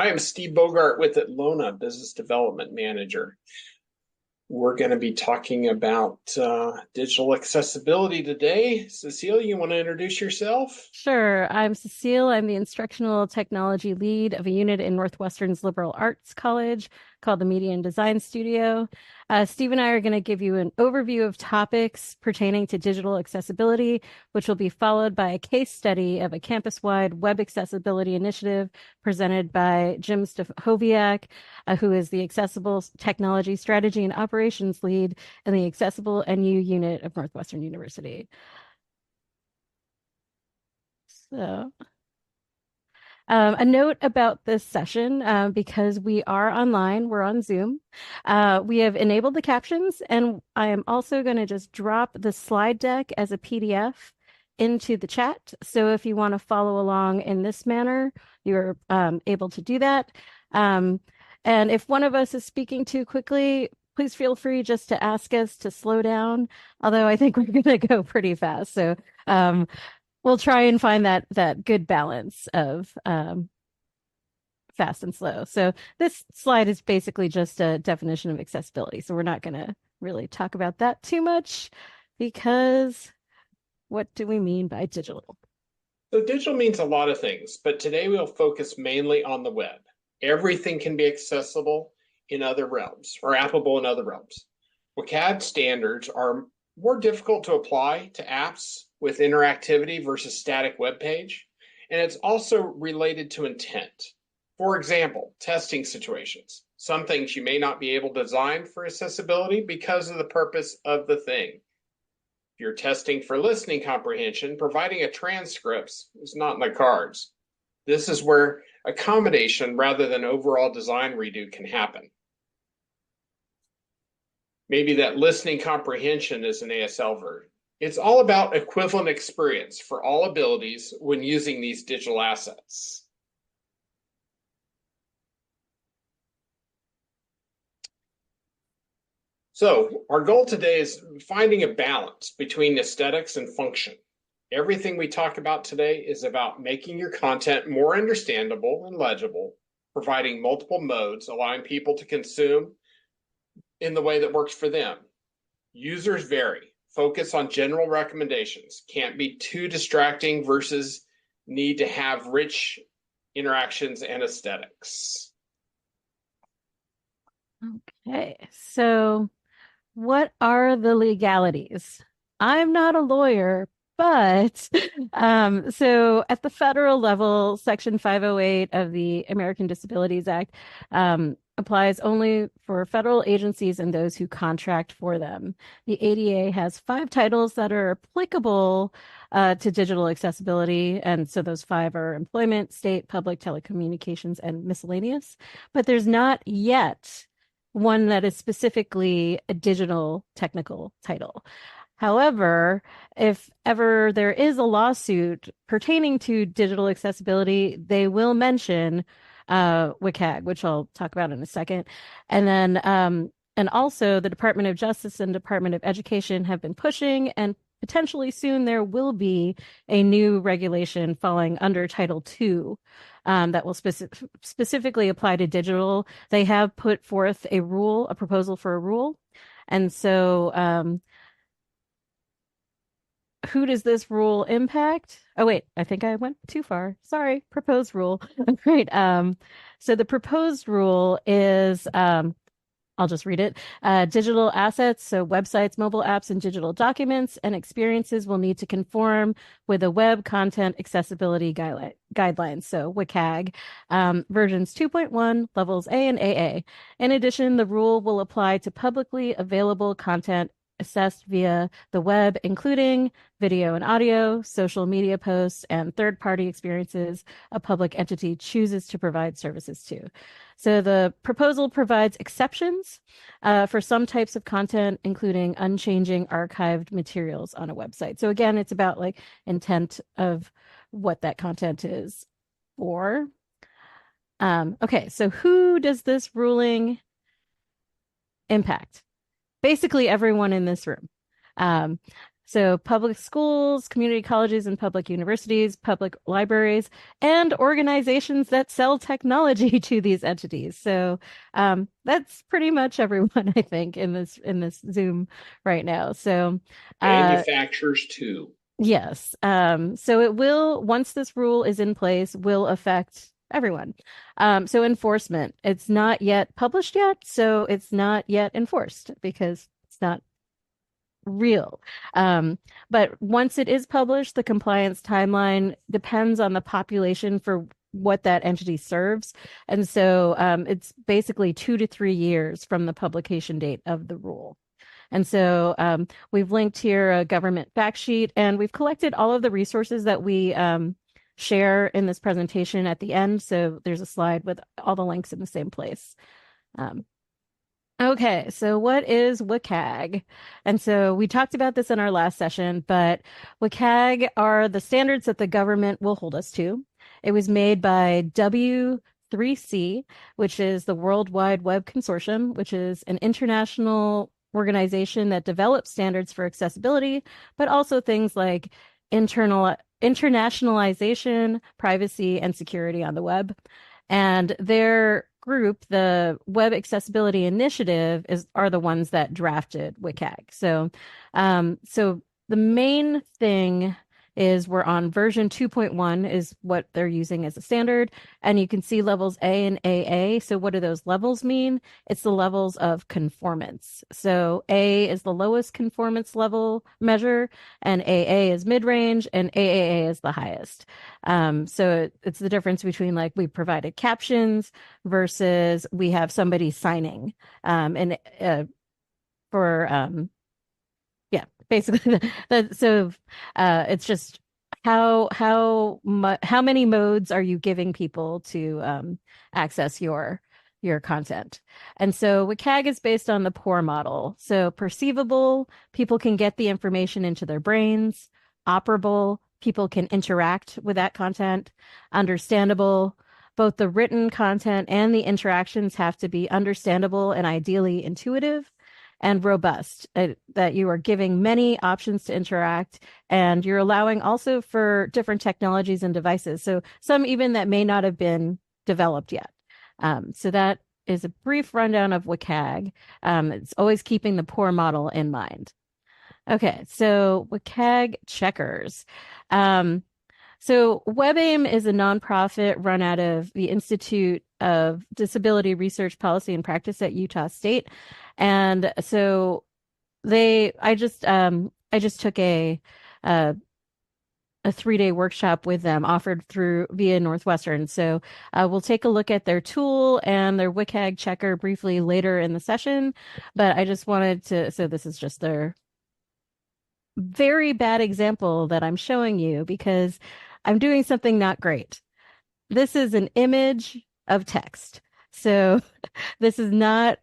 I am Steve Bogart with Atlona, Business Development Manager. We're going to be talking about digital accessibility today. Cecile, you want to introduce yourself? Sure. I'm Cecile. I'm the instructional technology lead of a unit in Northwestern's liberal arts college called the Media and Design Studio. Steve and I are going to give you an overview of topics pertaining to digital accessibility, which will be followed by a case study of a campus-wide web accessibility initiative presented by Jim Stachowiak, who is the Accessible Technology Strategy and Operations Lead in the Accessible NU unit of Northwestern University. So, a note about this session, because we are online, we're on Zoom. We have enabled the captions, and I am also going to just drop the slide deck as a PDF into the chat. So if you want to follow along in this manner, you're able to do that. And if one of us is speaking too quickly, please feel free just to ask us to slow down, although I think we're going to go pretty fast. So we'll try and find that good balance of fast and slow. So this slide is basically just a definition of accessibility. So we're not going to really talk about that too much because what do we mean by digital? So, digital means a lot of things, but today we'll focus mainly on the web. Everything can be accessible in other realms or applicable in other realms. WCAG standards are more difficult to apply to apps with interactivity versus static web page, and it's also related to intent. For example, testing situations. Some things you may not be able to design for accessibility because of the purpose of the thing. If you're testing for listening comprehension, providing a transcript is not in the cards. This is where accommodation rather than overall design redo can happen. Maybe that listening comprehension is an ASL version. It's all about equivalent experience for all abilities when using these digital assets. So our goal today is finding a balance between aesthetics and function. Everything we talk about today is about making your content more understandable and legible, providing multiple modes, allowing people to consume in the way that works for them. Users vary. Focus on general recommendations. Can't be too distracting versus need to have rich interactions and aesthetics. Okay, so what are the legalities? I'm not a lawyer, but so at the federal level, Section 508 of the American Disabilities Act applies only for federal agencies and those who contract for them. The ADA has 5 titles that are applicable to digital accessibility, and so those 5 are employment, state, public, telecommunications, and miscellaneous. But there's not yet one that is specifically a digital technical title. However, if ever there is a lawsuit pertaining to digital accessibility, they will mention WCAG, which I'll talk about in a second. And then, and also the Department of Justice and Department of Education have been pushing, and potentially soon there will be a new regulation falling under Title II that will specifically apply to digital. They have put forth a rule, a proposal for a rule. And so, who does this rule impact? Oh, wait, I think I went too far. Sorry, proposed rule. Right. So the proposed rule is I'll just read it. Digital assets, so websites, mobile apps, and digital documents and experiences will need to conform with the Web Content Accessibility Guidelines, so WCAG, versions 2.1, levels A and AA. In addition, the rule will apply to publicly available content assessed via the web, including video and audio, social media posts, and third-party experiences a public entity chooses to provide services to. So the proposal provides exceptions for some types of content, including unchanging archived materials on a website. So again, it's about like intent of what that content is for. Okay, so who does this ruling impact? Basically everyone in this room. Um, So public schools, community colleges and public universities, public libraries, and organizations that sell technology to these entities. So that's pretty much everyone, I think, in this Zoom right now. So uh, Manufacturers too. yes. So it will, once this rule is in place, will affect everyone. So enforcement, it's not yet published yet, so it's not yet enforced because it's not real. Um, but once it is published, the compliance timeline depends on the population for what that entity serves. And so it's basically 2 to 3 years from the publication date of the rule. And so we've linked here a government fact sheet, and we've collected all of the resources that we share in this presentation at the end. So there's a slide with all the links in the same place. Um, okay, so what is WCAG? And so we talked about this in our last session, but WCAG are the standards that the government will hold us to. It was made by W3C, which is the World Wide Web Consortium, which is an international organization that develops standards for accessibility, but also things like internationalization, privacy, and security on the web. And their group, the Web Accessibility Initiative, are the ones that drafted WCAG. So the main thing is we're on version 2.1 is what they're using as a standard. And you can see levels A and AA. So what do those levels mean? It's the levels of conformance. So A is the lowest conformance level measure, and AA is mid-range, and AAA is the highest. So it's the difference between like we provided captions versus we have somebody signing. And for yeah, basically so it's just how many modes are you giving people to access your content. And so WCAG is based on the POUR model. So perceivable, people can get the information into their brains. Operable, people can interact with that content. Understandable, both the written content and the interactions have to be understandable and ideally intuitive. And robust, that you are giving many options to interact, and you're allowing also for different technologies and devices. So some even that may not have been developed yet. So that is a brief rundown of WCAG. It's always keeping the POUR model in mind. Okay, so WCAG checkers. So WebAIM is a nonprofit run out of the Institute of Disability Research Policy and Practice at Utah State. And so I just took a 3-day workshop with them offered via Northwestern. So we'll take a look at their tool and their WCAG checker briefly later in the session. But I just wanted to, so this is just their very bad example that I'm showing you because I'm doing something not great. This is an image of text. So this is not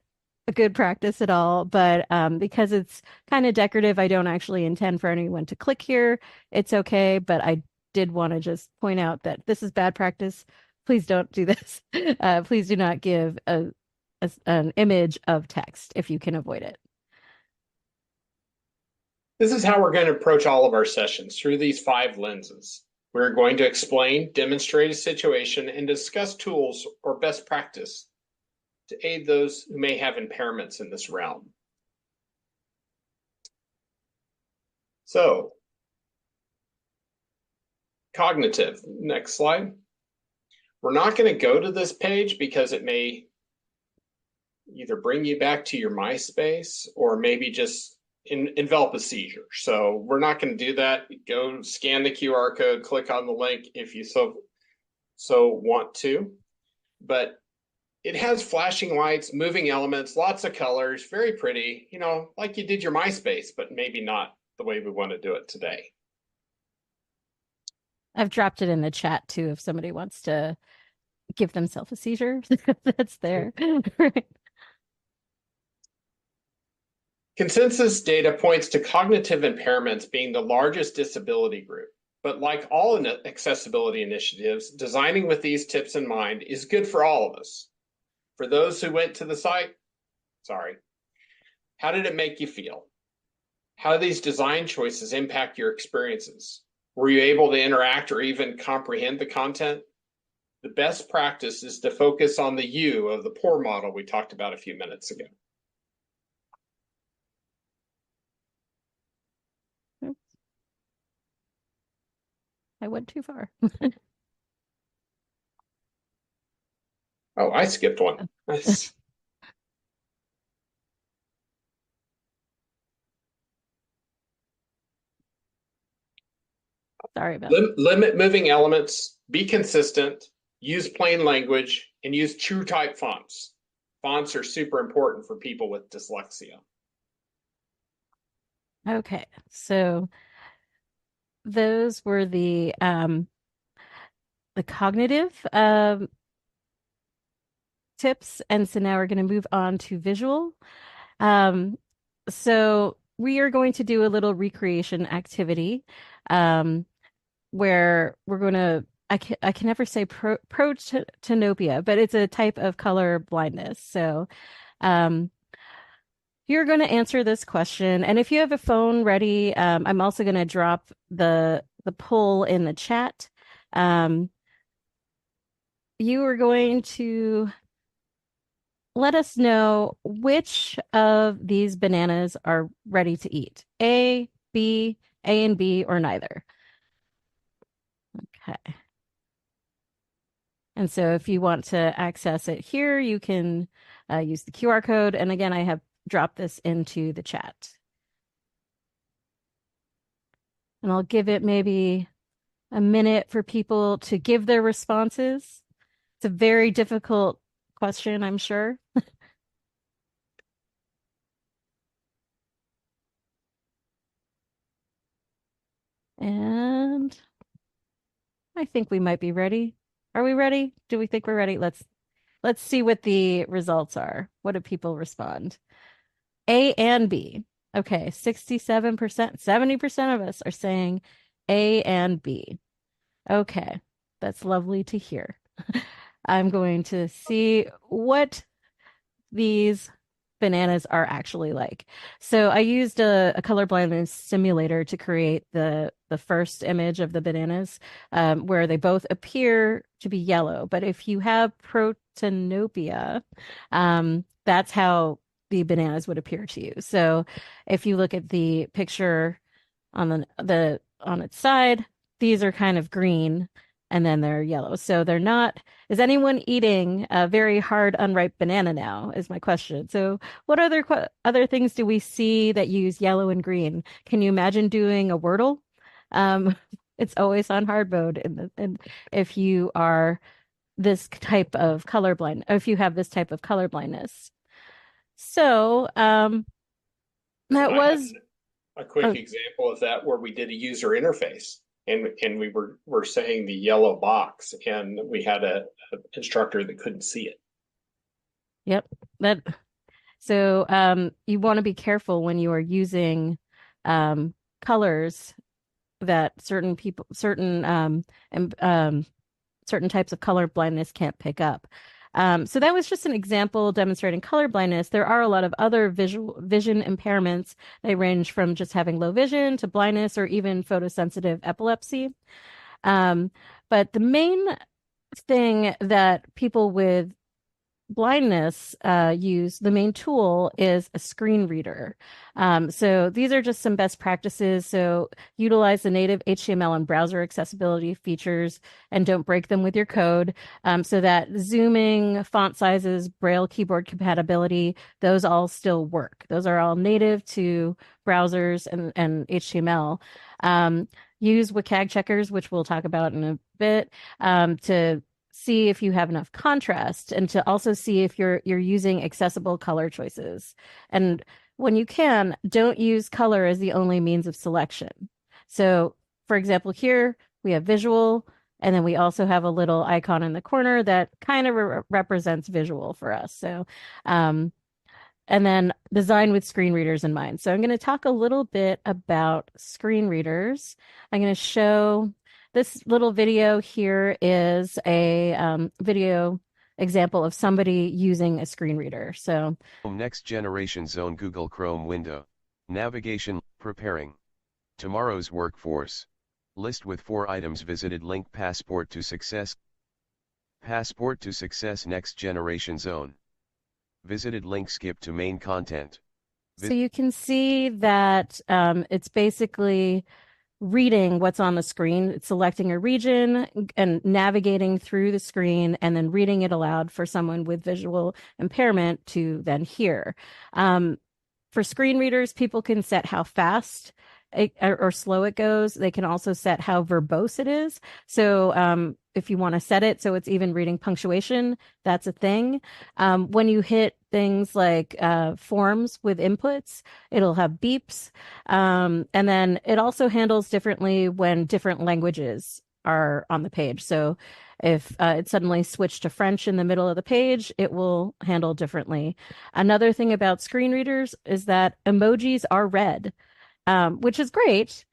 a good practice at all, but because it's kind of decorative, I don't actually intend for anyone to click here. It's okay, but I did want to just point out that this is bad practice. Please don't do this. Please do not give an image of text if you can avoid it. This is how we're going to approach all of our sessions, through these 5 lenses. We're going to explain, demonstrate a situation, and discuss tools or best practice to aid those who may have impairments in this realm. So, cognitive. Next slide. We're not going to go to this page because it may either bring you back to your MySpace or maybe just envelop a seizure. So we're not going to do that. Go scan the QR code, click on the link if you so want to. But it has flashing lights, moving elements, lots of colors, very pretty, like you did your MySpace, but maybe not the way we want to do it today. I've dropped it in the chat too if somebody wants to give themselves a seizure. That's there. Right. Consensus data points to cognitive impairments being the largest disability group. But like all accessibility initiatives, designing with these tips in mind is good for all of us. For those who went to the site, sorry, how did it make you feel? How do these design choices impact your experiences? Were you able to interact or even comprehend the content? The best practice is to focus on the you of the poor model we talked about a few minutes ago. Oops, I went too far. Oh, I skipped one. Sorry about Limit moving elements, be consistent, use plain language, and use true type fonts. Fonts are super important for people with dyslexia. that. Okay, so those were the cognitive tips, and so now we're going to move on to visual. Um, so we are going to do a little recreation activity, where we're going to I can never say protanopia, but it's a type of color blindness. So um, you're going to answer this question, and if you have a phone ready, I'm also going to drop the poll in the chat. Um, you are going to let us know which of these bananas are ready to eat. A and B, or neither. Okay. And so if you want to access it here, you can use the QR code. And again, I have dropped this into the chat. And I'll give it maybe a minute for people to give their responses. It's a very difficult question, I'm sure. And I think we might be ready. Are we ready? Do we think we're ready? Let's see what the results are. What do people respond? A and B. Okay, 67%, 70% of us are saying A and B. Okay, that's lovely to hear. I'm going to see what these bananas are actually like. So I used a colorblindness simulator to create the first image of the bananas, where they both appear to be yellow. But if you have protanopia, that's how the bananas would appear to you. So if you look at the picture on the on its side, these are kind of green and then they're yellow. So they're not. Is anyone eating a very hard unripe banana now? Is my question. So what other things do we see that use yellow and green? Can you imagine doing a Wordle? Um, it's always on hard mode, and if you are this type of colorblind, if you have this type of colorblindness. So that And I had was a quick oh, example of that where we did a user interface and we were saying the yellow box and we had a instructor that couldn't see it. yep. That so you want to be careful when you are using colors that certain types of color blindness can't pick up. So that was just an example demonstrating color blindness. There are a lot of other vision impairments. They range from just having low vision to blindness or even photosensitive epilepsy. Um, but the main thing that people with blindness use, the main tool is a screen reader. So these are just some best practices. So utilize the native HTML and browser accessibility features and don't break them with your code. So that zooming, font sizes, Braille keyboard compatibility, those all still work. Those are all native to browsers and HTML. Use WCAG checkers, which we'll talk about in a bit, to see if you have enough contrast and to also see if you're using accessible color choices. And when you can, don't use color as the only means of selection. So, for example, here we have visual, and then we also have a little icon in the corner that kind of represents visual for us. So, and then design with screen readers in mind. So I'm going to talk a little bit about screen readers. I'm going to show this little video here is a video example of somebody using a screen reader. So Next generation Zone Google Chrome window. Navigation, Preparing. Tomorrow's workforce. List with 4 items visited link passport to success. Passport to success next generation zone. Visited link skip to main content. So you can see that it's basically reading what's on the screen. It's selecting a region and navigating through the screen and then reading it aloud for someone with visual impairment to then hear. For screen readers, people can set how fast or slow it goes. They can also set how verbose it is. So if you want to set it so it's even reading punctuation, that's a thing. When you hit things like forms with inputs, it'll have beeps. And then it also handles differently when different languages are on the page. So if it suddenly switched to French in the middle of the page, it will handle differently. Another thing about screen readers is that emojis are read, which is great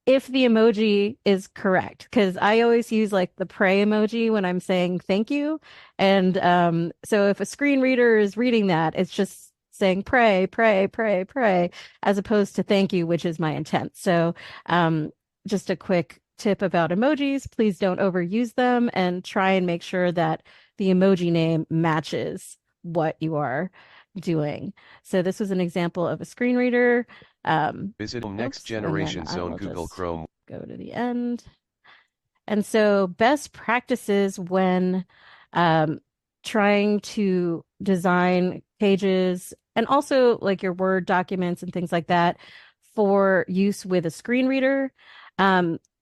if the emoji is correct, because I always use like the pray emoji when I'm saying thank you. And so if a screen reader is reading that, it's just saying pray, pray, pray, pray, as opposed to thank you, which is my intent. So just a quick tip about emojis, please don't overuse them and try and make sure that the emoji name matches what you are doing. So this was an example of a screen reader. Visit next generation zone Google Chrome. Go to the end. And so best practices when trying to design pages and also like your Word documents and things like that for use with a screen reader.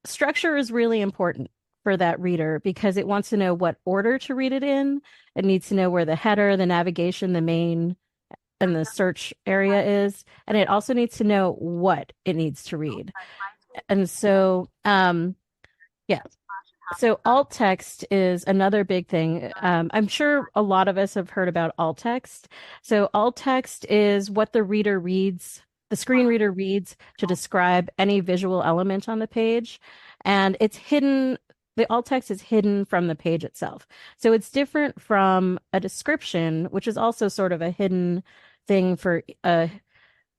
Structure is really important for that reader because it wants to know what order to read it in. It needs to know where the header, the navigation, the main, and the search area is. And it also needs to know what it needs to read. And so, yeah. So alt text is another big thing. I'm sure a lot of us have heard about alt text. So alt text is what the reader reads, the screen reader reads to describe any visual element on the page. And it's hidden, the alt text is hidden from the page itself. So it's different from a description, which is also sort of a hidden thing for a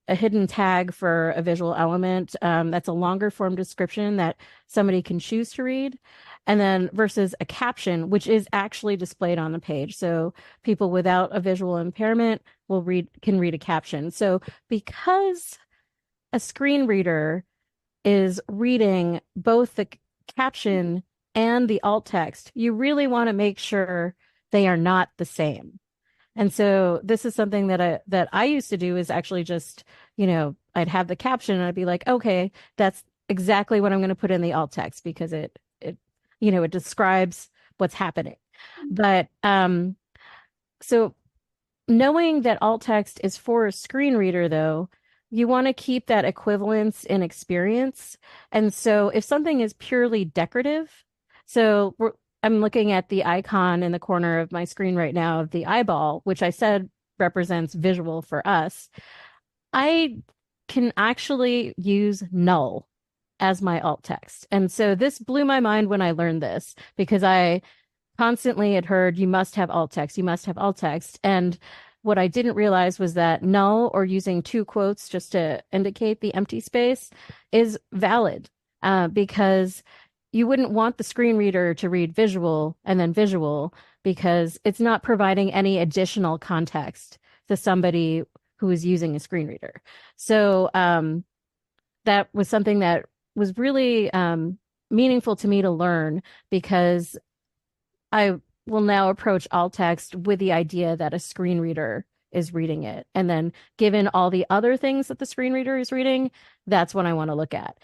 hidden tag for a visual element. That's a longer form description that somebody can choose to read. And then versus a caption, which is actually displayed on the page. So people without a visual impairment can read a caption. So because a screen reader is reading both the caption and the alt text, you really want to make sure they are not the same. And so this is something that I used to do is actually just, I'd have the caption and I'd be like, okay, that's exactly what I'm going to put in the alt text because it describes what's happening. But so knowing that alt text is for a screen reader, though, you want to keep that equivalence in experience. And so if something is purely decorative, so I'm looking at the icon in the corner of my screen right now of the eyeball, which I said represents visual for us. I can actually use null as my alt text. And so this blew my mind when I learned this because I constantly had heard you must have alt text, you must have alt text. And what I didn't realize was that null or using 2 quotes just to indicate the empty space is valid because you wouldn't want the screen reader to read visual and then visual because it's not providing any additional context to somebody who is using a screen reader. So that was something that was really meaningful to me to learn because I will now approach alt text with the idea that a screen reader is reading it. And then given all the other things that the screen reader is reading, that's what I want to look at.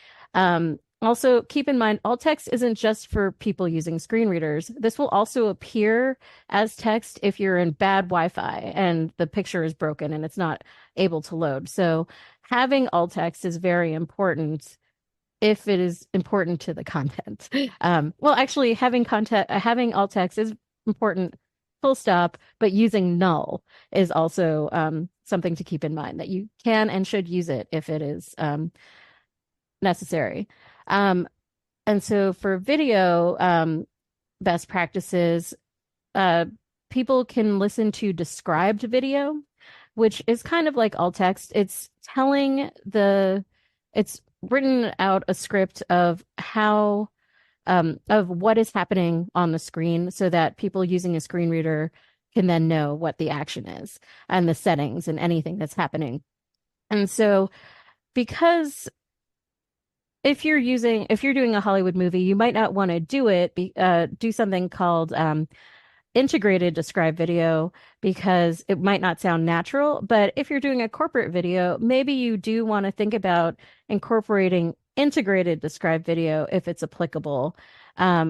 Also, keep in mind, alt text isn't just for people using screen readers. This will also appear as text if you're in bad Wi-Fi and the picture is broken and it's not able to load. So having alt text is very important if it is important to the content. Well, actually, having alt text is important, full stop, but using null is also something to keep in mind that you can and should use it if it is necessary. And so for video best practices, people can listen to described video, which is kind of like alt text. It's telling the it's written out a script of how of what is happening on the screen so that people using a screen reader can then know what the action is and the settings and anything that's happening. And so because if you're doing a Hollywood movie, you might not want to do something called integrated described video because it might not sound natural. But if you're doing a corporate video, maybe you do want to think about incorporating integrated described video if it's applicable,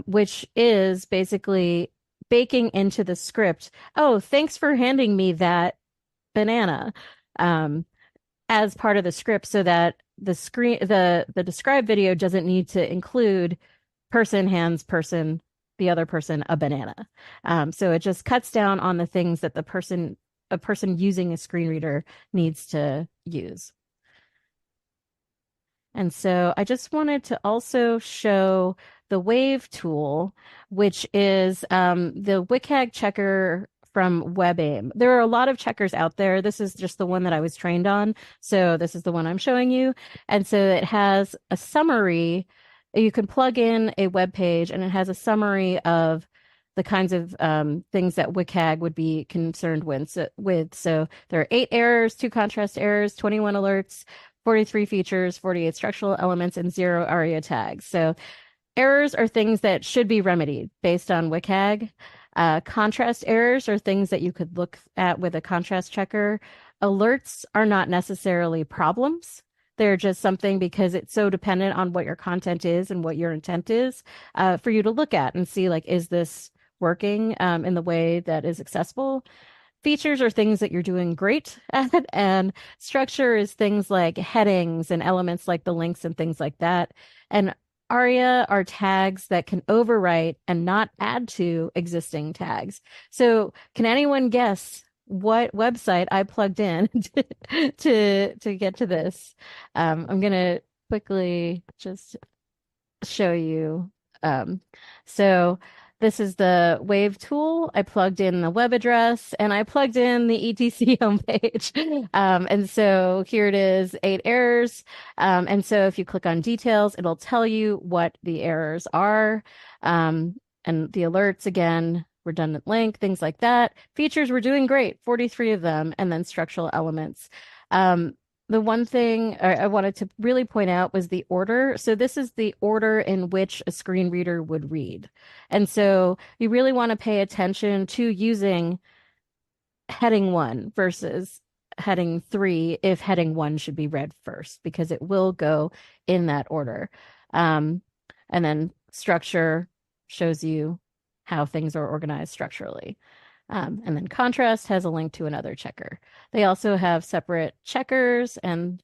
which is basically baking into the script. Oh, thanks for handing me that banana. Um, as part of the script so that the described video doesn't need to include person hands person the other person a banana. So it just cuts down on the things that a person using a screen reader needs to use. And so I just wanted to also show the Wave tool, which is the WCAG checker from WebAIM. There are a lot of checkers out there. This is just the one that I was trained on. So this is the one I'm showing you. And so it has a summary. You can plug in a web page and it has a summary of the kinds of things that WCAG would be concerned with. So there are 8 errors, 2 contrast errors, 21 alerts, 43 features, 48 structural elements, and 0 ARIA tags. So errors are things that should be remedied based on WCAG. Contrast errors are things that you could look at with a contrast checker. Alerts are not necessarily problems. They're just something because it's so dependent on what your content is and what your intent is for you to look at and see, like, is this working in the way that is accessible? Features are things that you're doing great at, and structure is things like headings and elements like the links and things like that. And ARIA are tags that can overwrite and not add to existing tags. So, can anyone guess what website I plugged in to get to this? I'm gonna quickly just show you. So this is the Wave tool. I plugged in the web address and I plugged in the ETC homepage. And so here it is, 8 errors. And so if you click on details, it'll tell you what the errors are. And the alerts again, redundant link, things like that. Features, we're doing great, 43 of them, and then structural elements. The one thing I wanted to really point out was the order. So this is the order in which a screen reader would read. And so you really want to pay attention to using heading 1 versus heading 3 if heading 1 should be read first, because it will go in that order. And then structure shows you how things are organized structurally. And then contrast has a link to another checker. They also have separate checkers and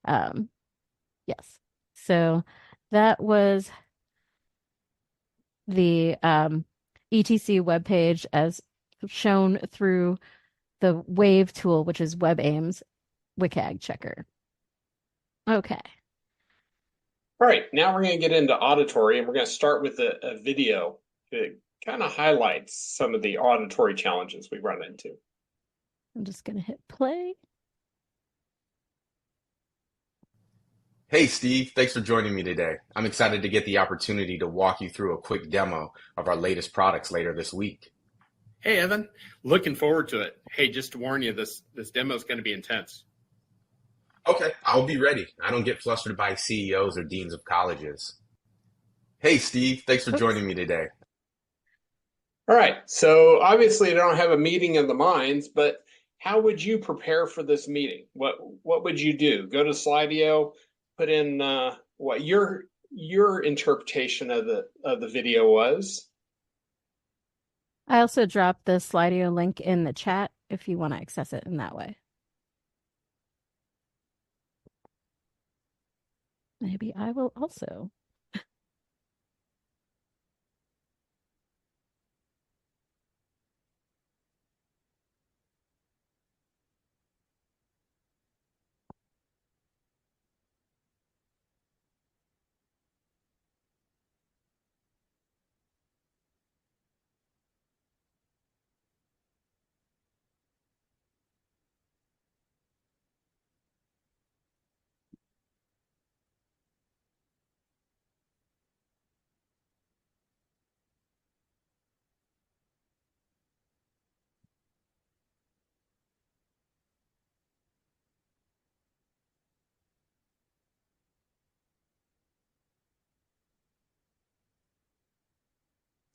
yes. So that was the ETC webpage as shown through the Wave tool, which is WebAIM's WCAG checker. Okay. All right, now we're going to get into auditory, and we're going to start with a video that kind of highlights some of the auditory challenges we run into. I'm just going to hit play. Hey Steve, thanks for joining me today. I'm excited to get the opportunity to walk you through a quick demo of our latest products later this week. Hey Evan, looking forward to it. Hey, just to warn you, this demo is going to be intense. Okay, I'll be ready. I don't get flustered by CEOs or deans of colleges. Hey Steve, thanks for joining me today. All right, so obviously I don't have a meeting of the minds, but how would you prepare for this meeting? What would you do? Go to Slido, put in what your interpretation of the video was. I also dropped the Slido link in the chat if you want to access it in that way. Maybe I will also.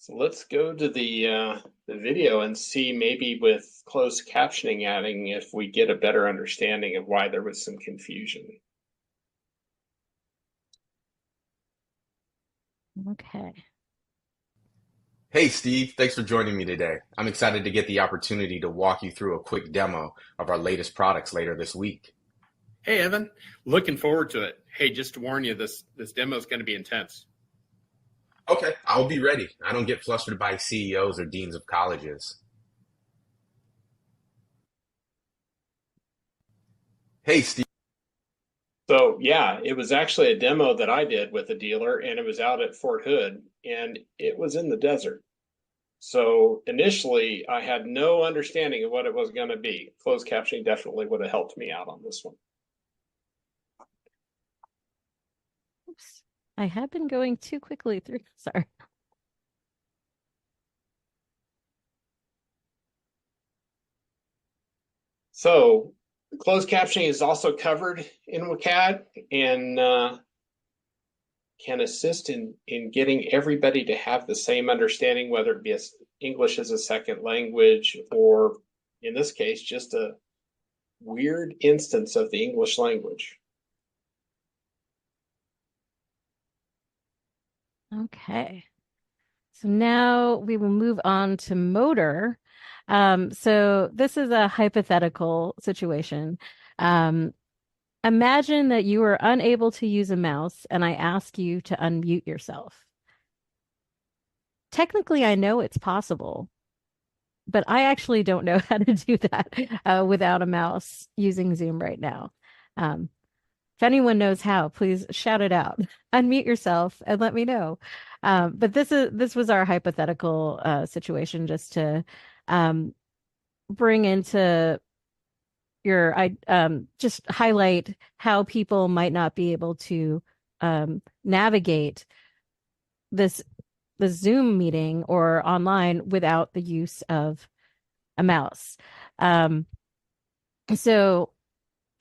So let's go to the video and see, maybe with closed captioning adding, if we get a better understanding of why there was some confusion. Okay. Hey, Steve, thanks for joining me today. I'm excited to get the opportunity to walk you through a quick demo of our latest products later this week. Hey, Evan, looking forward to it. Hey, just to warn you, this demo is going to be intense. Okay, I'll be ready. I don't get flustered by CEOs or deans of colleges. Hey, Steve. So yeah, it was actually a demo that I did with a dealer, and it was out at Fort Hood, and it was in the desert. So initially, I had no understanding of what it was going to be. Closed captioning definitely would have helped me out on this one. Oops. I have been going too quickly through. Sorry. So closed captioning is also covered in WCAD and can assist in getting everybody to have the same understanding, whether it be English as a second language, or in this case, just a weird instance of the English language. Okay. So now we will move on to motor. So this is a hypothetical situation. Um, Imagine that you are unable to use a mouse and I ask you to unmute yourself. Technically, I know it's possible, but I actually don't know how to do that without a mouse using Zoom right now. If anyone knows how, please shout it out. Unmute yourself and let me know. But this was our hypothetical situation, just to bring into your just highlight how people might not be able to navigate this the Zoom meeting or online without the use of a mouse. So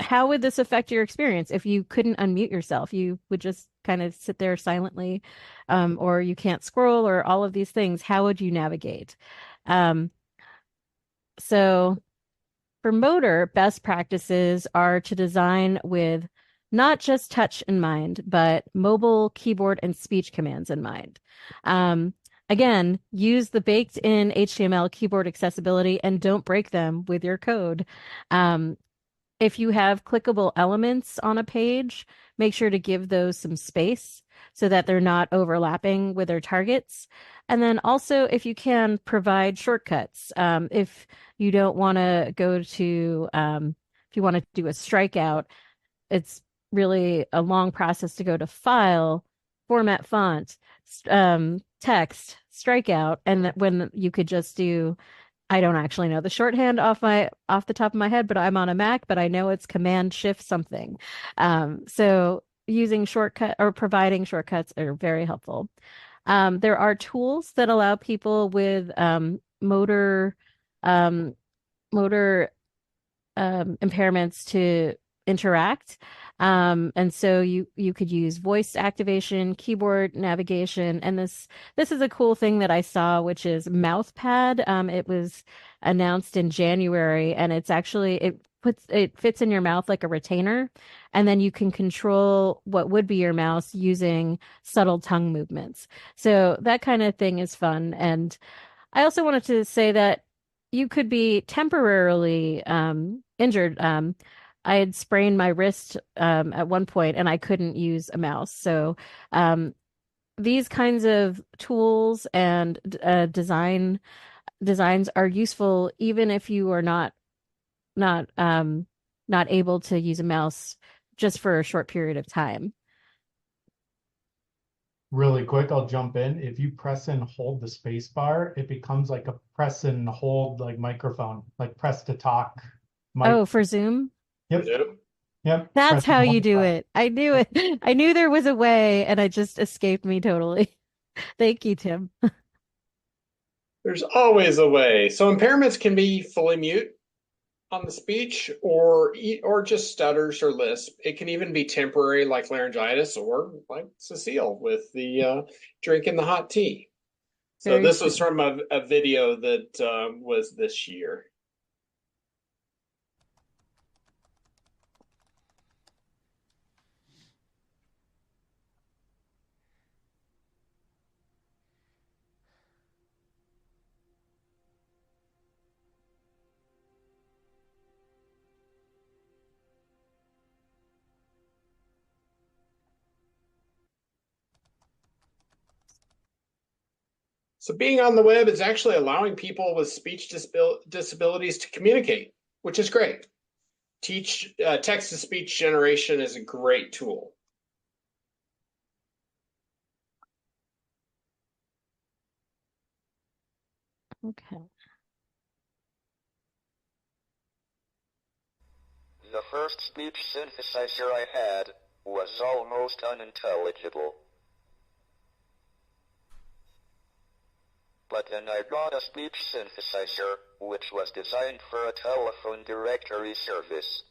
how would this affect your experience if you couldn't unmute yourself? You would just kind of sit there silently, or you can't scroll, or all of these things. How would you navigate? So for motor, best practices are to design with not just touch in mind, but mobile, keyboard, and speech commands in mind. Again, use the baked-in HTML keyboard accessibility and don't break them with your code. If you have clickable elements on a page, make sure to give those some space so that they're not overlapping with their targets. And then also, if you can, provide shortcuts. If you don't want to go to, if you want to do a strikeout, it's really a long process to go to File, Format Font, Text, Strikeout, and that when you could just do, I don't actually know the shorthand off the top of my head, but I'm on a Mac, but I know it's Command Shift something. So using shortcut or providing shortcuts are very helpful. There are tools that allow people with motor motor impairments to interact. And so you could use voice activation, keyboard navigation, and this is a cool thing that I saw, which is MouthPad. It was announced in January, and it's actually it fits in your mouth like a retainer, and then you can control what would be your mouse using subtle tongue movements. So that kind of thing is fun. And I also wanted to say that you could be temporarily injured. I had sprained my wrist at one point and I couldn't use a mouse. So these kinds of tools and designs are useful even if you are not not able to use a mouse just for a short period of time. Really quick, I'll jump in. If you press and hold the space bar, it becomes like a press and hold like microphone, like press to talk mic. Oh, for Zoom? Yep. Yep. That's Press and how hold you the do button. it. I knew it. I knew there was a way, and it just escaped me totally. Thank you, Tim. There's always a way. So impairments can be fully mute on the speech, or just stutters or lisp. It can even be temporary, like laryngitis, or like Cecile with the drinking the hot tea. So Very this was true. from a video that was this year. So being on the web is actually allowing people with speech disabilities to communicate, which is great. Text-to-speech generation is a great tool. Okay. The first speech synthesizer I had was almost unintelligible. But then I got a speech synthesizer, which was designed for a telephone directory service.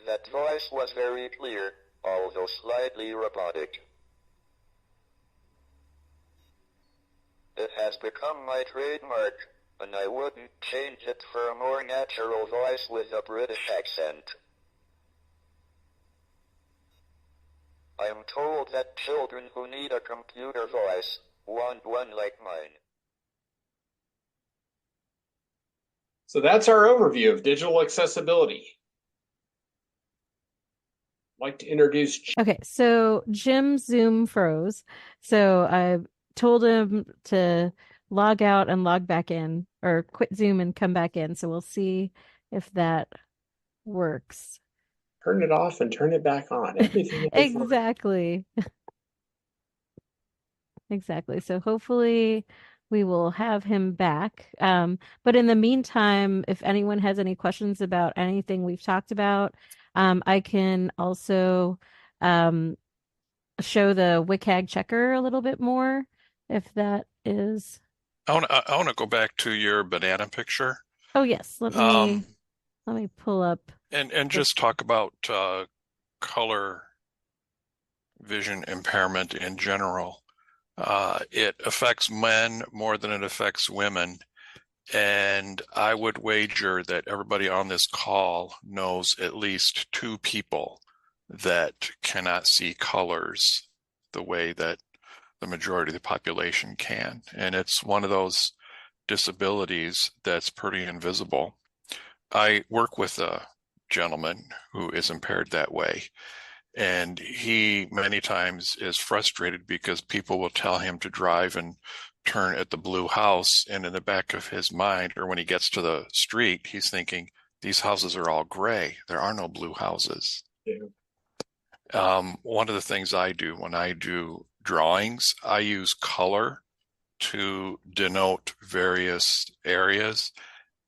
That voice was very clear, although slightly robotic. It has become my trademark, and I wouldn't change it for a more natural voice with a British accent. I am told that children who need a computer voice want one like mine. So that's our overview of digital accessibility. I'd like to introduce. Okay, so Jim's Zoom froze. So I told him to log out and log back in, or quit Zoom and come back in. So we'll see if that works. Turn it off and turn it back on. Everything Exactly. Exactly. So hopefully we will have him back. But in the meantime, if anyone has any questions about anything we've talked about, I can also show the WCAG checker a little bit more, if that is. I want to go back to your banana picture. Oh yes, let me pull up and just talk about color vision impairment in general. It affects men more than it affects women. And I would wager that everybody on this call knows at least 2 people that cannot see colors the way that the majority of the population can. And it's one of those disabilities that's pretty invisible. I work with a gentleman who is impaired that way. And he many times is frustrated because people will tell him to drive and turn at the blue house. And in the back of his mind, or when he gets to the street, he's thinking, these houses are all gray. There are no blue houses. Yeah. One of the things I do when I do drawings, I use color to denote various areas.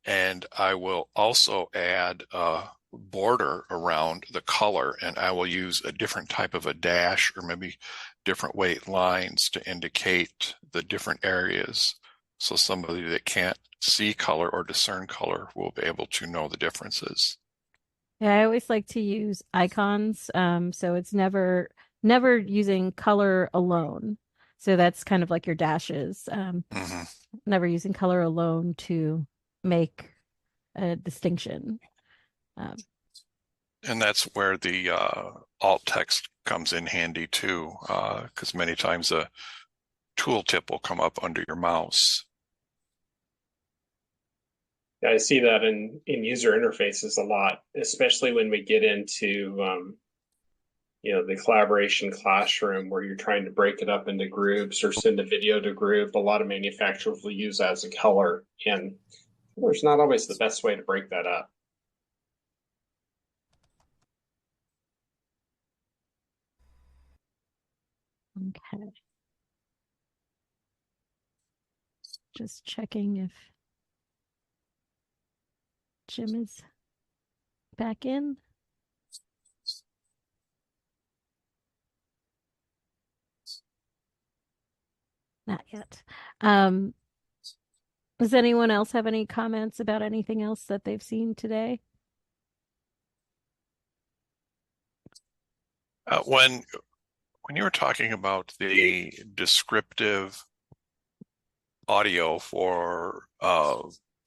And I will also add a border around the color, and I will use a different type of a dash or maybe different weight lines to indicate the different areas. So somebody that can't see color or discern color will be able to know the differences. Yeah, I always like to use icons. So it's never using color alone. So that's kind of like your dashes. Never using color alone to make a distinction. And that's where the alt text comes in handy too, because many times a tooltip will come up under your mouse. Yeah, I see that in user interfaces a lot, especially when we get into the collaboration classroom where you're trying to break it up into groups or send a video to group. A lot of manufacturers will use that as a color, and there's not always the best way to break that up. Okay. Just checking if Jim is back in. Not yet. Does anyone else have any comments about anything else that they've seen today? When When you were talking about the descriptive audio for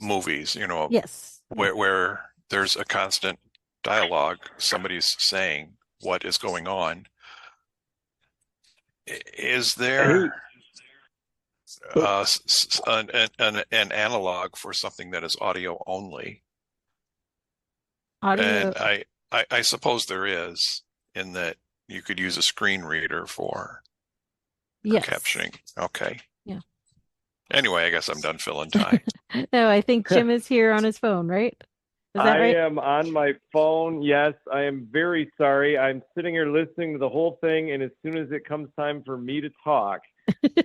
movies, Yes. where there's a constant dialogue, somebody's saying what is going on. Is there an analog for something that is audio only? Audio. And I suppose there is, in that you could use a screen reader for Yes. captioning. Okay. Yeah. Anyway, I guess I'm done filling time. No, I think Jim is here on his phone, right? Is that right? I am on my phone. Yes, I am very sorry. I'm sitting here listening to the whole thing, and as soon as it comes time for me to talk,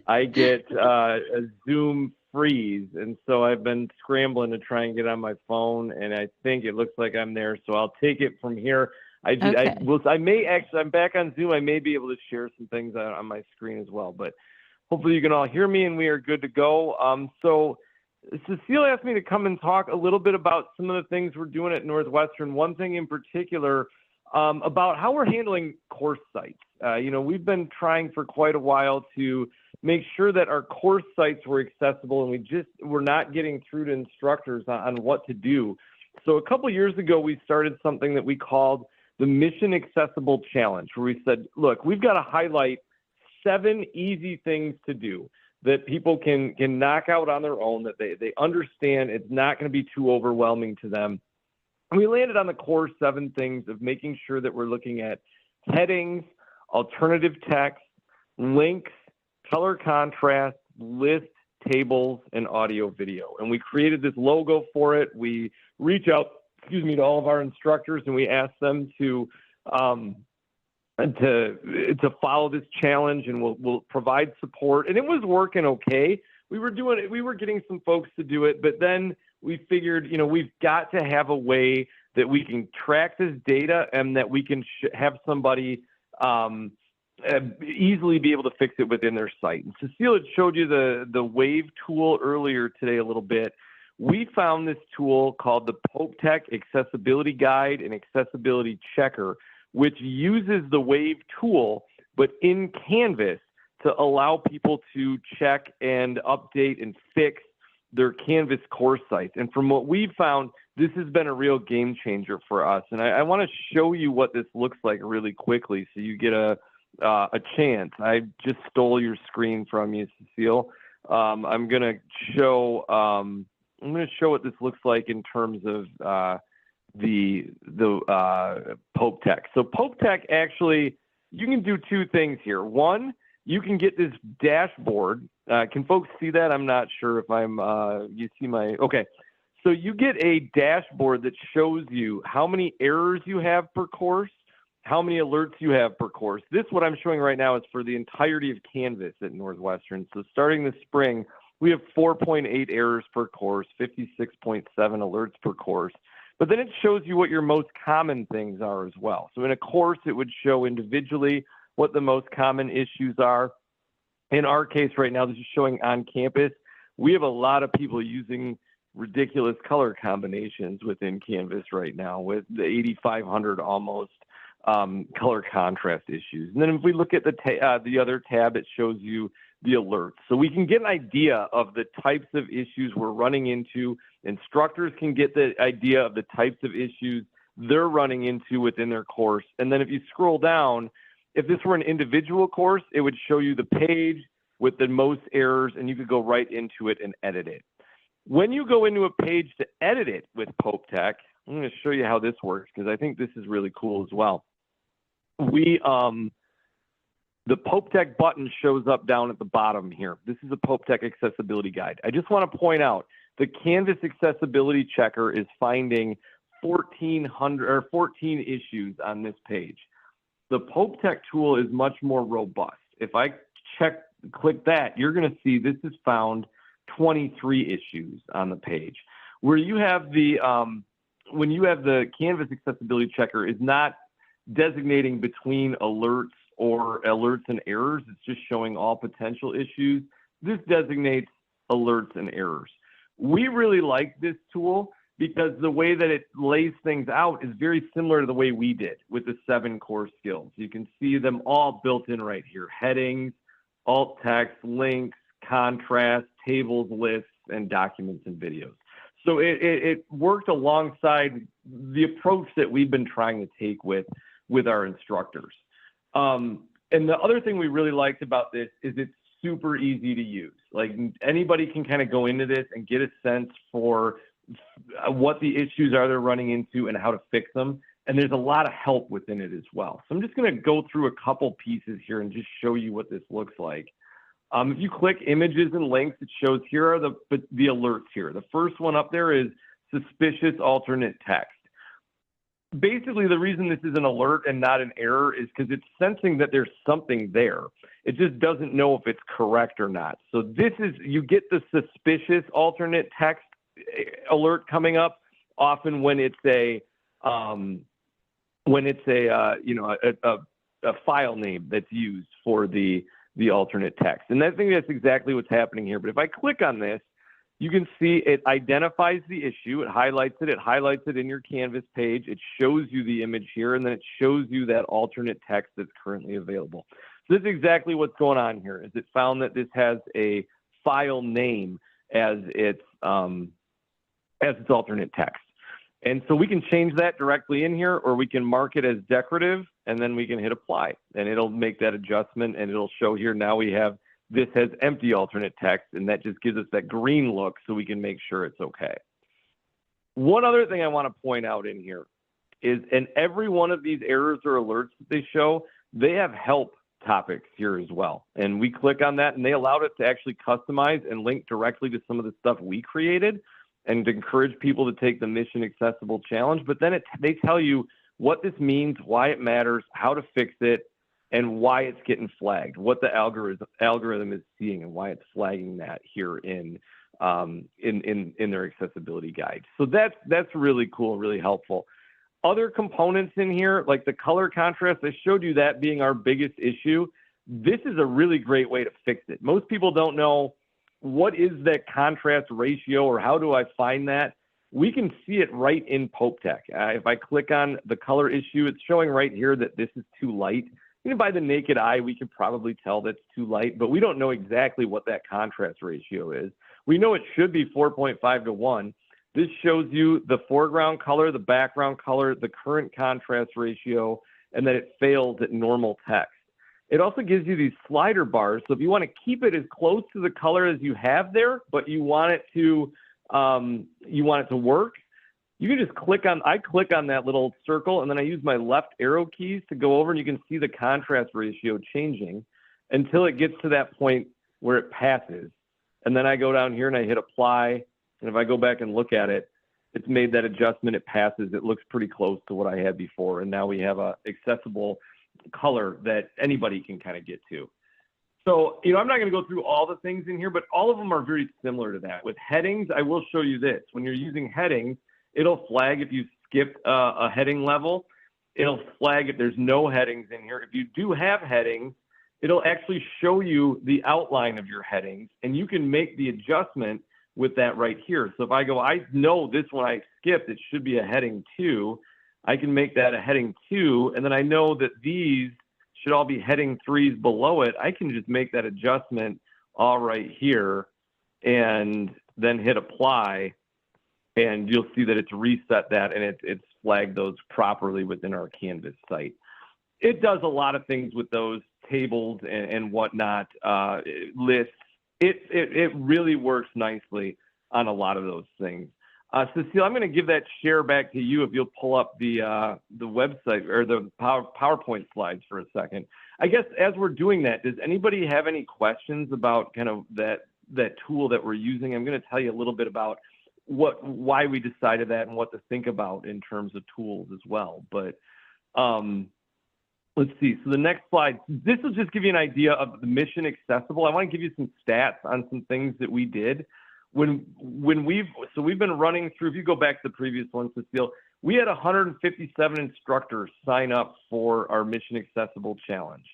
I get a Zoom freeze, and so I've been scrambling to try and get on my phone, and I think it looks like I'm there, so I'll take it from here. Okay. I'm back on Zoom. I may be able to share some things on my screen as well, but hopefully you can all hear me and we are good to go. So Cecile asked me to come and talk a little bit about some of the things we're doing at Northwestern. One thing in particular about how we're handling course sites. We've been trying for quite a while to make sure that our course sites were accessible, and we're not getting through to instructors on what to do. So a couple years ago, we started something that we called the Mission Accessible Challenge, where we said, look, we've got to highlight 7 easy things to do that people can knock out on their own, that they understand it's not going to be too overwhelming to them. And we landed on the core 7 things of making sure that we're looking at headings, alternative text, links, color contrast, list, tables, and audio video. And we created this logo for it. We reach out, to all of our instructors, and we ask them to follow this challenge, and we'll provide support. And it was working okay. We were getting some folks to do it, but then we figured, we've got to have a way that we can track this data and that we can have somebody easily be able to fix it within their site. And Cecile had showed you the Wave tool earlier today a little bit. We found this tool called the PopeTech Accessibility Guide and Accessibility Checker, which uses the Wave tool, but in Canvas, to allow people to check and update and fix their Canvas course sites. And from what we've found, this has been a real game changer for us. And I want to show you what this looks like really quickly so you get a chance. I just stole your screen from you, Cecile. I'm going to show what this looks like in terms of the PopeTech. So PopeTech, actually, you can do 2 things here. One, you can get this dashboard. Can folks see that? I'm not sure if you see my, okay. So you get a dashboard that shows you how many errors you have per course, how many alerts you have per course. This, what I'm showing right now, is for the entirety of Canvas at Northwestern. So starting this spring, we have 4.8 errors per course, 56.7 alerts per course. But then it shows you what your most common things are as well. So in a course, it would show individually what the most common issues are. In our case right now, this is showing on campus. We have a lot of people using ridiculous color combinations within Canvas right now, with the 8,500 almost color contrast issues. And then if we look at the other tab, it shows you the alerts. So we can get an idea of the types of issues we're running into. Instructors can get the idea of the types of issues they're running into within their course. And then if you scroll down, if this were an individual course, it would show you the page with the most errors, and you could go right into it and edit it. When you go into a page to edit it with PopeTech, I'm going to show you how this works because I think this is really cool as well. The PopeTech button shows up down at the bottom here. This is a PopeTech Accessibility Guide. I just want to point out the Canvas Accessibility Checker is finding 14 issues on this page. The PopeTech tool is much more robust. If I click that, you're going to see this has found 23 issues on the page. Where you have when you have the Canvas Accessibility Checker is not designating between alerts or alerts and errors. It's just showing all potential issues. This designates alerts and errors. We really like this tool because the way that it lays things out is very similar to the way we did with the 7 core skills. You can see them all built in right here: headings, alt text, links, contrast, tables, lists, and documents and videos. So it worked alongside the approach that we've been trying to take with our instructors. And the other thing we really liked about this is it's super easy to use. Like, anybody can kind of go into this and get a sense for what the issues are they're running into and how to fix them. And there's a lot of help within it as well. So I'm just going to go through a couple pieces here and just show you what this looks like. If you click images and links, it shows here are the alerts here. The first one up there is suspicious alternate text. Basically, the reason this is an alert and not an error is because it's sensing that there's something there. It just doesn't know if it's correct or not. So this is, you get the suspicious alternate text alert coming up often when it's a file name that's used for the alternate text. And I think that's exactly what's happening here. But if I click on this, you can see it identifies the issue. It highlights it in your Canvas page. It shows you the image here, and then it shows you that alternate text that's currently available. So this is exactly what's going on here, is it found that this has a file name as its alternate text. And so we can change that directly in here, or we can mark it as decorative, and then we can hit apply, and it'll make that adjustment, and it'll show here now we have this has empty alternate text, and that just gives us that green look so we can make sure it's okay. One other thing I want to point out in here is in every one of these errors or alerts that they show, they have help topics here as well. And we click on that, and they allowed it to actually customize and link directly to some of the stuff we created and to encourage people to take the Mission Accessible Challenge. But then they tell you what this means, why it matters, how to fix it, and why it's getting flagged, what the algorithm is seeing, and why it's flagging that here in their accessibility guide. So that's really cool, really helpful. Other components in here, like the color contrast, I showed you that being our biggest issue. This is a really great way to fix it. Most people don't know what is that contrast ratio or how do I find that. We can see it right in PopeTech. If I click on the color issue, it's showing right here that this is too light. Even by the naked eye, we can probably tell that's too light, but we don't know exactly what that contrast ratio is. We know it should be 4.5 to 1. This shows you the foreground color, the background color, the current contrast ratio, and that it fails at normal text. It also gives you these slider bars. So if you want to keep it as close to the color as you have there, but you want it to work, you can just I click on that little circle, and then I use my left arrow keys to go over, and you can see the contrast ratio changing until it gets to that point where it passes. And then I go down here and I hit apply. And if I go back and look at it, it's made that adjustment. It passes. It looks pretty close to what I had before. And now we have a accessible color that anybody can kind of get to. So, I'm not going to go through all the things in here, but all of them are very similar to that. With headings, I will show you this. When you're using headings, it'll flag if you skipped a heading level. It'll flag if there's no headings in here. If you do have headings, it'll actually show you the outline of your headings, and you can make the adjustment with that right here. So if I go, I know this one I skipped, it should be a heading 2. I can make that a heading 2, and then I know that these should all be heading 3s below it. I can just make that adjustment all right here and then hit apply, and you'll see that it's reset that, and it's flagged those properly within our Canvas site. It does a lot of things with those tables and whatnot, lists. It really works nicely on a lot of those things. Cecile, I'm going to give that share back to you if you'll pull up the website or the PowerPoint slides for a second. I guess as we're doing that, does anybody have any questions about kind of that tool that we're using? I'm going to tell you a little bit about why we decided that and what to think about in terms of tools as well. But let's see. So the next slide, this will just give you an idea of the Mission Accessible. I want to give you some stats on some things that we did. We've been running through, if you go back to the previous one, Cecile, we had 157 instructors sign up for our Mission Accessible Challenge.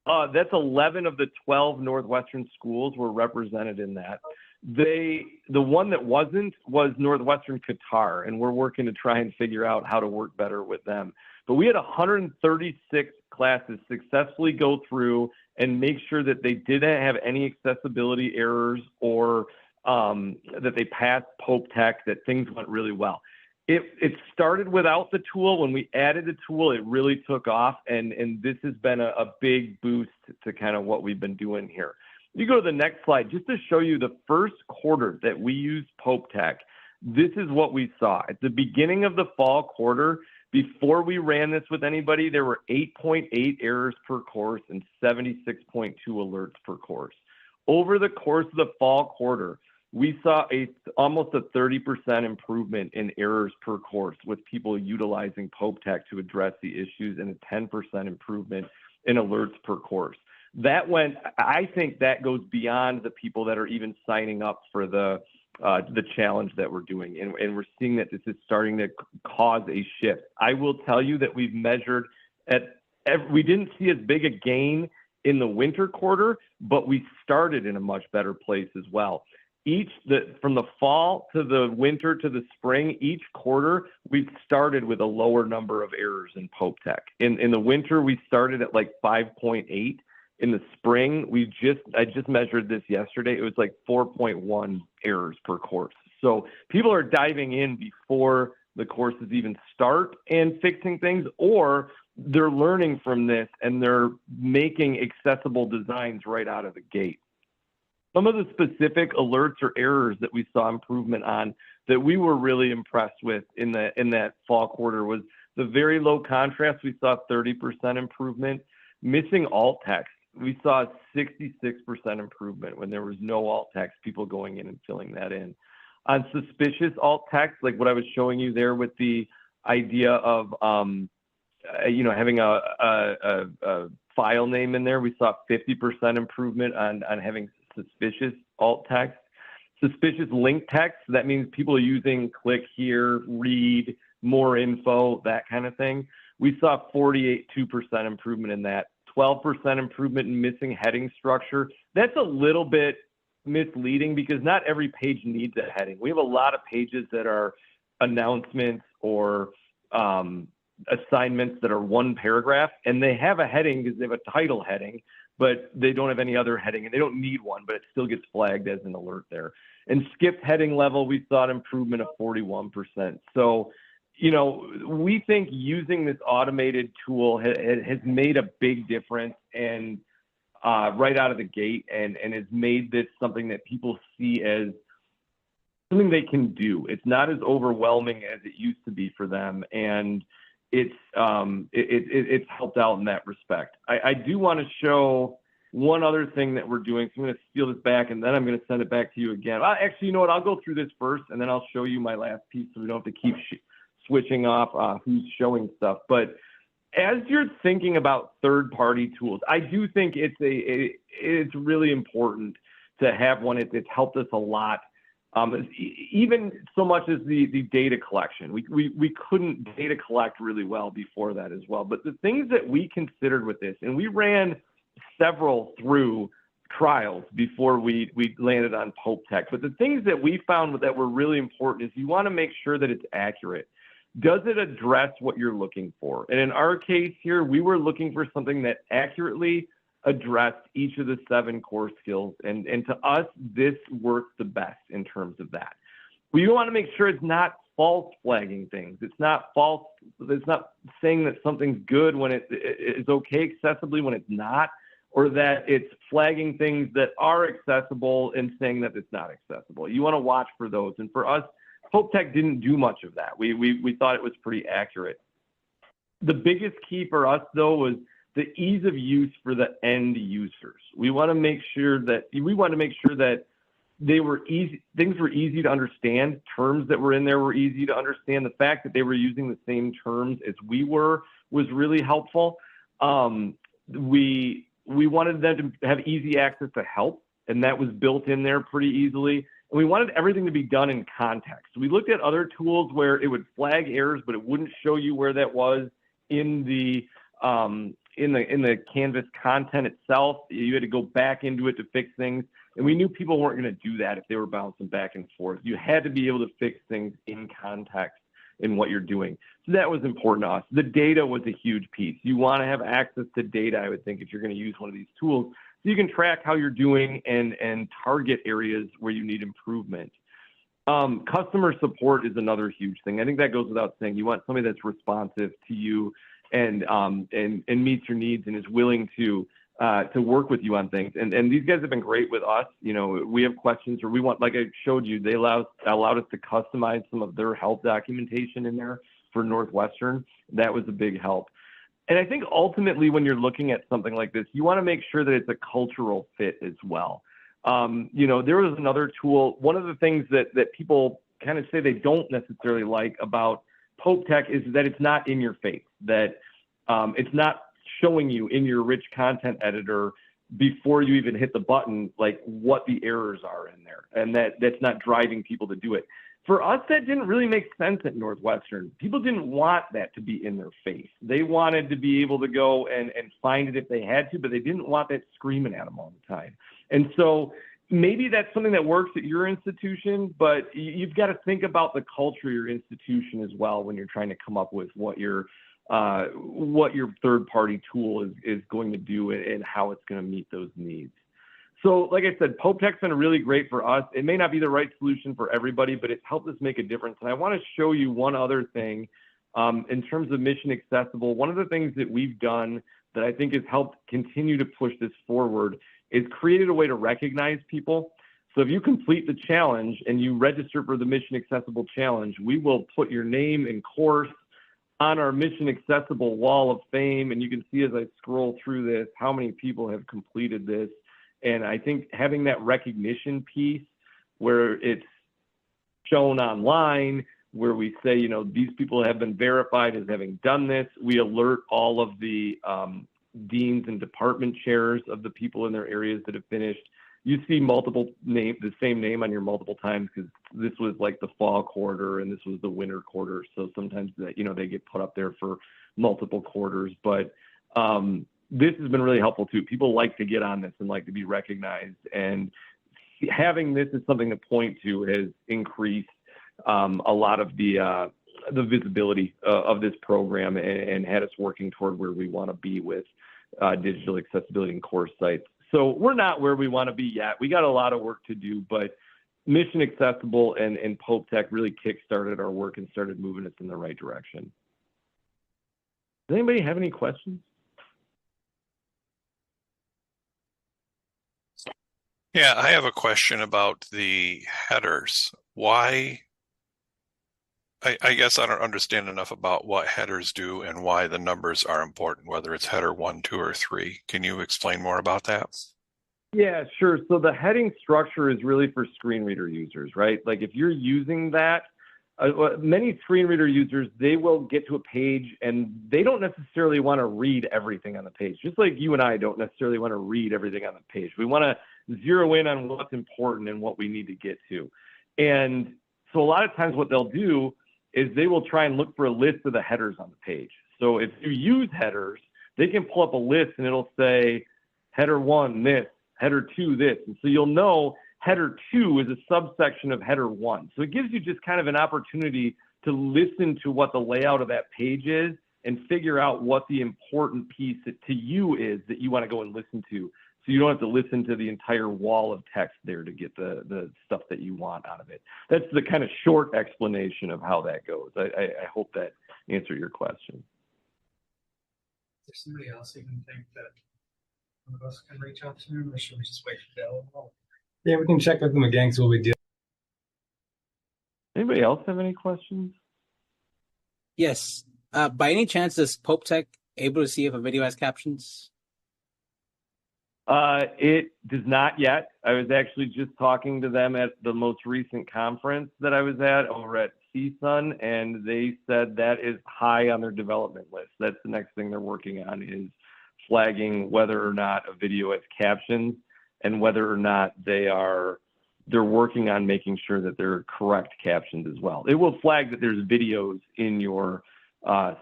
That's 11 of the 12 Northwestern schools were represented in that. The one that wasn't was Northwestern Qatar, and we're working to try and figure out how to work better with them. But we had 136 classes successfully go through and make sure that they didn't have any accessibility errors or that they passed Pope Tech, that things went really well. It started without the tool. When we added the tool, it really took off, and this has been a big boost to kind of what we've been doing here. You go to the next slide, just to show you the first quarter that we used Pope Tech. This is what we saw. At the beginning of the fall quarter, before we ran this with anybody, there were 8.8 errors per course and 76.2 alerts per course. Over the course of the fall quarter, we saw almost a 30% improvement in errors per course with people utilizing Pope Tech to address the issues, and a 10% improvement in alerts per course. I think that goes beyond the people that are even signing up for the challenge that we're doing. And we're seeing that this is starting to cause a shift. I will tell you that we've measured we didn't see as big a gain in the winter quarter, but we started in a much better place as well. From the fall to the winter to the spring, each quarter, we've started with a lower number of errors in Pope Tech. In the winter, we started at like 5.8. In the spring, I just measured this yesterday. It was like 4.1 errors per course. So people are diving in before the courses even start and fixing things, or they're learning from this and they're making accessible designs right out of the gate. Some of the specific alerts or errors that we saw improvement on that we were really impressed with in that fall quarter was the very low contrast. We saw 30% improvement. Missing alt text, we saw a 66% improvement when there was no alt text, people going in and filling that in. On suspicious alt text, like what I was showing you there with the idea of having a file name in there, we saw 50% improvement on having suspicious alt text. Suspicious link text, that means people are using click here, read, more info, that kind of thing. We saw 48.2% improvement in that. 12% improvement in missing heading structure. That's a little bit misleading because not every page needs a heading. We have a lot of pages that are announcements or assignments that are one paragraph, and they have a heading because they have a title heading, but they don't have any other heading, and they don't need one, but it still gets flagged as an alert there. And skipped heading level, we saw an improvement of 41%. So, we think using this automated tool has made a big difference and right out of the gate and has made this something that people see as something they can do. It's not as overwhelming as it used to be for them, and it's helped out in that respect. I do want to show one other thing that we're doing. So I'm going to steal this back, and then I'm going to send it back to you again. Actually, you know what? I'll go through this first, and then I'll show you my last piece so we don't have to keep switching off who's showing stuff. But as you're thinking about third-party tools, I do think it's really important to have one. It's helped us a lot, even so much as the data collection. We couldn't data collect really well before that as well. But the things that we considered with this, and we ran several through trials before we landed on Pope Tech. But the things that we found that were really important is you want to make sure that it's accurate. Does it address what you're looking for? And in our case here, we were looking for something that accurately addressed each of the 7 core skills. And to us, this works the best in terms of that. We want to make sure it's not false flagging things. It's not false. It's not saying that something's good when it is okay accessibly when it's not, or that it's flagging things that are accessible and saying that it's not accessible. You want to watch for those. And for us, Pope Tech didn't do much of that. We thought it was pretty accurate. The biggest key for us, though, was the ease of use for the end users. We want to make sure that they were easy. Things were easy to understand. Terms that were in there were easy to understand. The fact that they were using the same terms as we were was really helpful. We wanted them to have easy access to help, and that was built in there pretty easily. And we wanted everything to be done in context. We looked at other tools where it would flag errors, but it wouldn't show you where that was in the Canvas content itself. You had to go back into it to fix things. And we knew people weren't going to do that if they were bouncing back and forth. You had to be able to fix things in context in what you're doing. So that was important to us. The data was a huge piece. You want to have access to data, I would think, if you're going to use one of these tools, so you can track how you're doing and target areas where you need improvement. Customer support is another huge thing. I think that goes without saying. You want somebody that's responsive to you and meets your needs and is willing to work with you on things. And these guys have been great with us. You know, we have questions or we want, like I showed you, they allowed us to customize some of their help documentation in there for Northwestern. That was a big help. And I think ultimately when you're looking at something like this, you want to make sure that it's a cultural fit as well. You know, there was another tool. One of the things that people kind of say they don't necessarily like about Pope Tech is that it's not in your face, that it's not showing you in your rich content editor before you even hit the button, like what the errors are in there, and that's not driving people to do it. For us, that didn't really make sense at Northwestern. People didn't want that to be in their face. They wanted to be able to go and find it if they had to, but they didn't want that screaming at them all the time. And so maybe that's something that works at your institution, but you've got to think about the culture of your institution as well when you're trying to come up with what your third-party tool is going to do and how it's going to meet those needs. So like I said, Pope Tech's been really great for us. It may not be the right solution for everybody, but it's helped us make a difference. And I want to show you one other thing in terms of mission accessible. One of the things that we've done that I think has helped continue to push this forward is created a way to recognize people. So if you complete the challenge and you register for the Mission Accessible Challenge, we will put your name and course on our Mission Accessible Wall of Fame. And you can see as I scroll through this, how many people have completed this. And I think having that recognition piece where it's shown online, where we say, you know, these people have been verified as having done this, we alert all of the deans and department chairs of the people in their areas that have finished. You see multiple name, the same name on your multiple times because this was like the fall quarter and this was the winter quarter. So sometimes that, you know, they get put up there for multiple quarters, but this has been really helpful too. People like to get on this and like to be recognized, and having this as something to point to has increased a lot of the visibility of this program and had us working toward where we want to be with digital accessibility and course sites. So we're not where we want to be yet. We got a lot of work to do, but Mission Accessible and Pope Tech really kickstarted our work and started moving us in the right direction. Does anybody have any questions? Yeah, I have a question about the headers. Why? I guess I don't understand enough about what headers do and why the numbers are important, whether it's header 1, 2, or 3. Can you explain more about that? Yeah, sure. So the heading structure is really for screen reader users, right? Like if you're using that, many screen reader users, they will get to a page and they don't necessarily want to read everything on the page. Just like you and I don't necessarily want to read everything on the page. We want to zero in on what's important and what we need to get to. And so a lot of times what they'll do is they will try and look for a list of the headers on the page. So if you use headers, they can pull up a list and it'll say header 1, this, header 2, this. And so you'll know header 2 is a subsection of header 1. So it gives you just kind of an opportunity to listen to what the layout of that page is and figure out what the important piece to you is that you want to go and listen to. So you don't have to listen to the entire wall of text there to get the stuff that you want out of it. That's the kind of short explanation of how that goes. I hope that answered your question. Is there somebody else you can think that one of us can reach out to, or should we just wait for Dell? Yeah, we can check with them again because we'll be dealing. Anybody else have any questions? Yes. By any chance, is Pope Tech able to see if a video has captions? It does not yet. I was actually just talking to them at the most recent conference that I was at over at CSUN, and they said that is high on their development list. That's the next thing they're working on, is flagging whether or not a video has captions and whether or not they're working on making sure that they're correct captions as well. It will flag that there's videos in your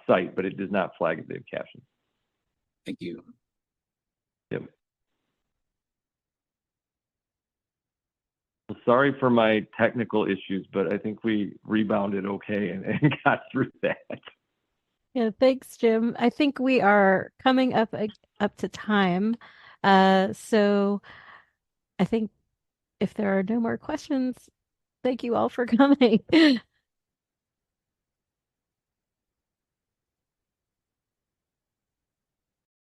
site, but it does not flag if they have captions. Thank you. Yep. sorry for my technical issues, but I think we rebounded okay and got through that. Yeah, thanks, Jim. I think we are coming up to time. So I think if there are no more questions, thank you all for coming.